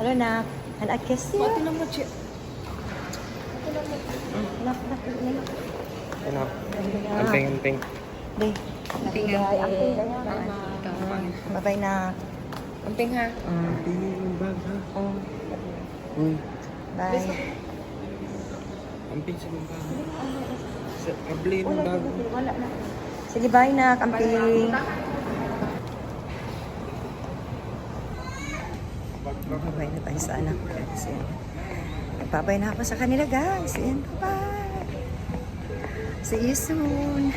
Hello, nak. And I kiss you. Ito naman siya. Nak. Ano? Amping. Day. Amping Bye. ha. Amping. Bye-bye, nak. Amping ha. Amping yung bag ha. Uy. Bye. Amping sa mga bag. Sa abli ng bag. Wala na. Sige, bye, nak. Amping. Babay na tayo sa anak, guys. Babay na ako sa kanila, guys. Ayan, bye. See you soon.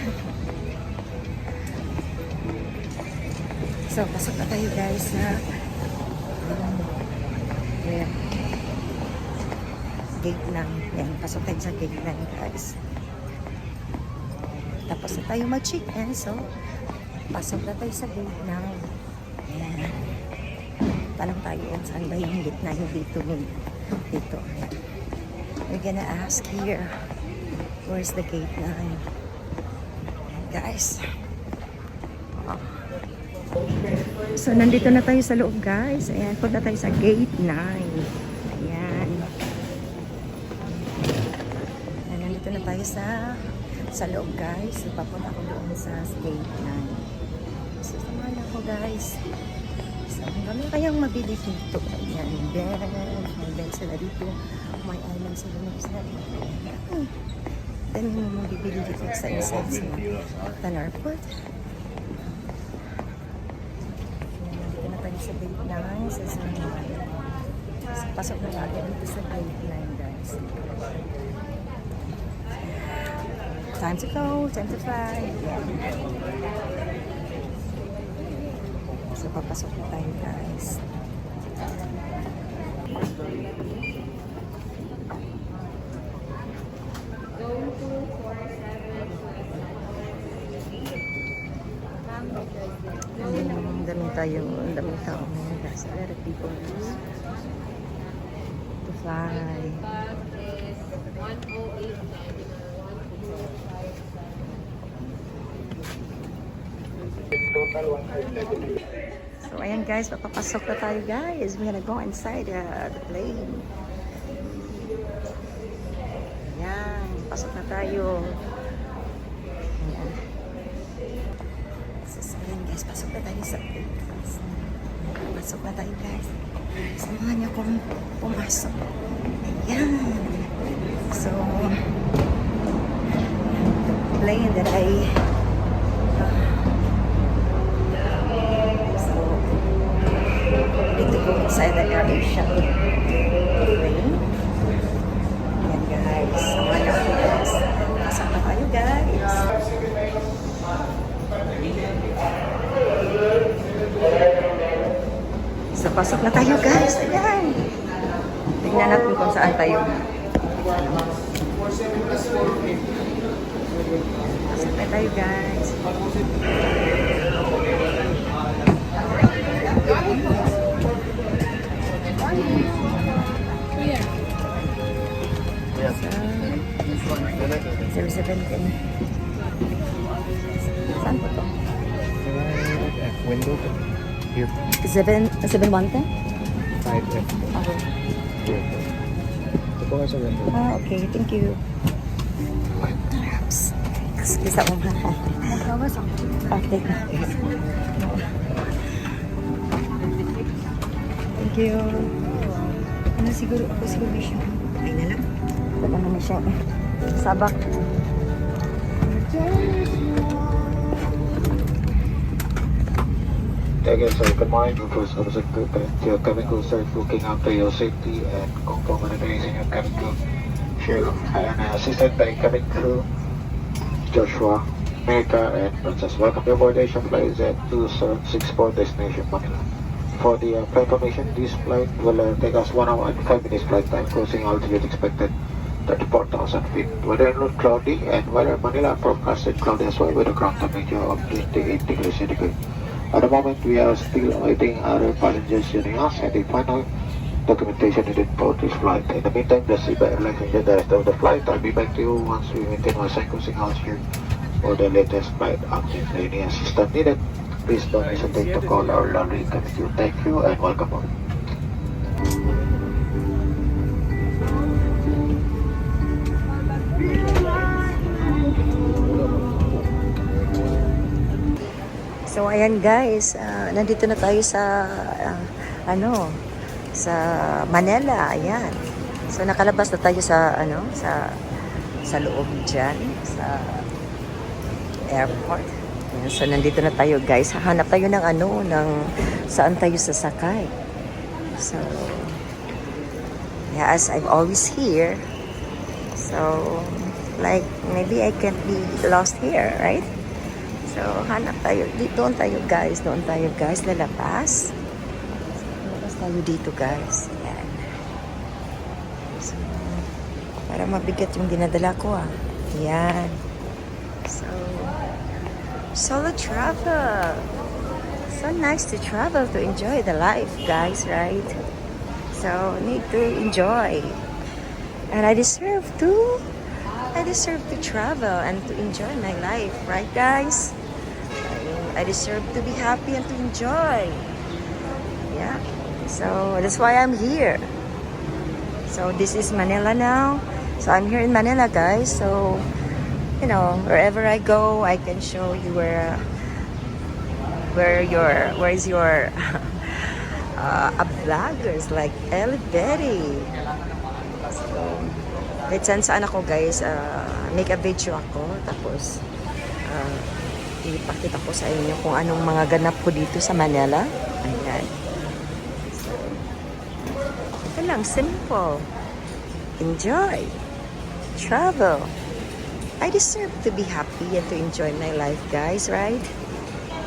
So, pasok na tayo, guys, na ayan. Gate 9. Ayan, pasok tayo sa gate 9, guys. Tapos na tayo mag-check-in. So, pasok na tayo sa gate 9. Ayan. Tanong tayo saan ba yung gate 9 dito. Dito. We're gonna ask here. Where's the gate 9? Ayan, guys. Oh. So, nandito na tayo sa loob, guys. Ayan, punta tayo sa gate 9. Ayan. Ayan, nandito na tayo sa loob, guys. So, papunta ko doon sa gate 9. So, samahan ako, guys. So, ang dami kayang mabili dito. Ayan, may bed sila dito. May island sila dito. Ayan. Dami mo mabibili dito sa insides na Tanarpot. Sa gate 9, sa Sunday. So, pasok na natin dito sa gate 9, guys. Time to go, time to fly. So, papasok na tayo, guys. Ang daming tao ngayon, guys. A lot of people to fly. So, ayan, guys. Papapasok na tayo, guys. We're gonna go inside the plane. Ayan. Pasok na tayo. Ayan. So, ayan, guys. Pasok na tayo sa plane. Pasok na tayo, guys. Samahan niyo kung pumasok. Ayan. So, plane that I so, I need to go inside the air plane. Ayan, guys. Samahan niyo ako, guys. Pasok na tayo, guys. So, pasok na tayo, guys. Ayan. Tingnan natin kung saan tayo. Pasok na tayo, guys. So, 017. Saan po to? Window. Here. 7-1 5F. Okay. Here. Ito po nga sa window. Okay. Thank you. Perhaps. Bisa ko mahal. Okay. Thank you. Ano siguro siya. Ay na lang. Wala naman siya. Sabak. Again, sir, good morning. First Officer Cooper. Your cabin crew start looking after your safety and comfort monitoring your cabin crew. Share and assisted by cabin crew Joshua, America, and Princess. Welcome to board Asian flight Z2764 destination Manila. For the flight information, this flight will take us 1 hour and 5 minutes flight time. Cruising altitude expected 34,000 feet. Weather include cloudy and weather Manila forecasted cloudy as well with a ground temperature of 28 degrees centigrade. At the moment, we are still awaiting other passengers joining us and the final documentation needed for this flight. In the meantime, the Ciba Airlines enjoy the rest of the flight. I'll be back to you once we maintain our cruising altitude for the latest flight updates. Any assistance needed, please don't hesitate to call our landing committee. Thank you and welcome on. So ayan guys, nandito na tayo sa sa Manila, ayan. So nakalabas na tayo sa sa loob diyan sa airport. Ayan, so nandito na tayo guys. Hahanap tayo ng ng saan tayo sasakay. So yeah, as I'm always here. So like maybe I can't be lost here, right? So, hanap tayo. Doon tayo guys. Lalabas. Lalabas tayo dito guys. Ayan. So, para mabigat yung dinadala ko Ayan. So, solo travel. So nice to travel, to enjoy the life guys, right? So, need to enjoy. And I deserve to travel and to enjoy my life, right guys? I deserve to be happy and to enjoy. Yeah. So that's why I'm here. So this is Manila now. So I'm here in Manila guys. So wherever I go, I can show you where is your vloggers like Ellie Betty. So kahit saan ako guys, make a video ako. Tapos ipakita ko sa inyo kung anong mga ganap ko dito sa Manila. Ayan. So, ito lang, simple. Enjoy. Travel. I deserve to be happy and to enjoy my life, guys, right?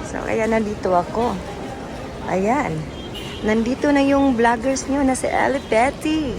So, ayan, nandito ako. Ayan. Nandito na yung vloggers nyo na si Ellie Betty.